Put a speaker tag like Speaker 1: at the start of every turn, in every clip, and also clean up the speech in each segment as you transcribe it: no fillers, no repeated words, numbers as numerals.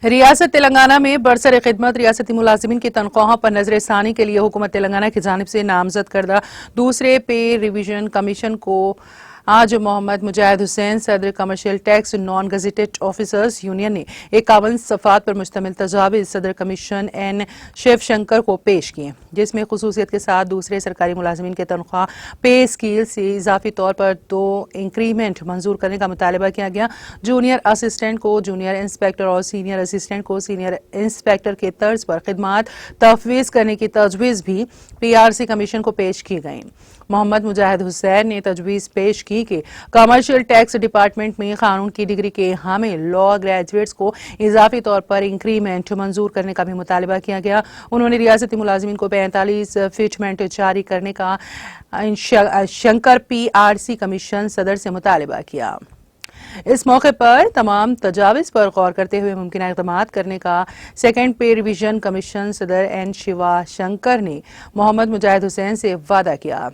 Speaker 1: रियासत तेलंगाना में बरसर खिदमत रियासती मुलाजिमीन की तनख्वाहों पर नजर षानी के लिए हुकूमत तेलंगाना की जानिब से नामजद करदा दूसरे पे रिवीजन कमीशन को आज मोहम्मद मुजाहिद हुसैन सदर commercial tax non gazetted officers union ने 51 सफ़ात पर मुश्तमिल तजावीज़ सदर कमीशन एन शिव शंकर को पेश किए, जिसमें खुसूसियत के साथ दूसरे सरकारी मुलाजिमीन की तनख्वाह पे स्केल से इजाफी तौर पर 2 इंक्रीमेंट मंजूर करने का मुतालबा किया गया। जूनियर असिस्टेंट को जूनियर इंस्पेक्टर और सीनियर असिस्टेंट को सीनियर इंस्पेक्टर के तर्ज पर खिदमात तफवीज़ करने की तजवीज़ भी PRC कमीशन को पेश की गई। मोहम्मद मुजाहिद हुसैन ने तजवीज़ पेश की कि कमर्शियल टैक्स डिपार्टमेंट में कानून की डिग्री के हामिल लॉ ग्रेजुएट्स को इजाफी तौर पर इंक्रीमेंट मंजूर करने का भी मुतालबा किया गया। उन्होंने रियासती मुलाजिमीन को 45 फिटमेंट जारी करने का शंकर PRC कमीशन सदर से मुतालबा किया। इस मौके पर तमाम तजावीज़ पर गौर करते हुए मुमकिन इक़दामात करने का सेकेंड पे रिवीजन कमीशन सदर एन शिवा शंकर ने मोहम्मद मुजाहिद हुसैन से वादा किया।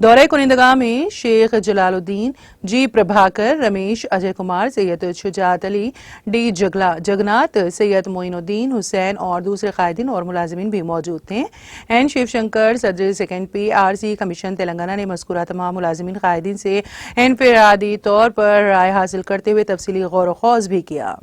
Speaker 1: दौरे कुनिंदगाह में शेख जलालुद्दीन, जी प्रभाकर, रमेश, अजय कुमार, सैयद शुजात अली, डी जगन्नाथ, सैयद मोइनुद्दीन हुसैन और दूसरे कायदीन और मुलाजिमीन भी मौजूद थे। एन शिवशंकर सदर सेकेंड PRC कमीशन तेलंगाना ने मज़कूरा तमाम मुलाजिमीन कायदीन से इनफरादी तौर पर राय हासिल करते हुए तफसीली गौर व खौज भी किया।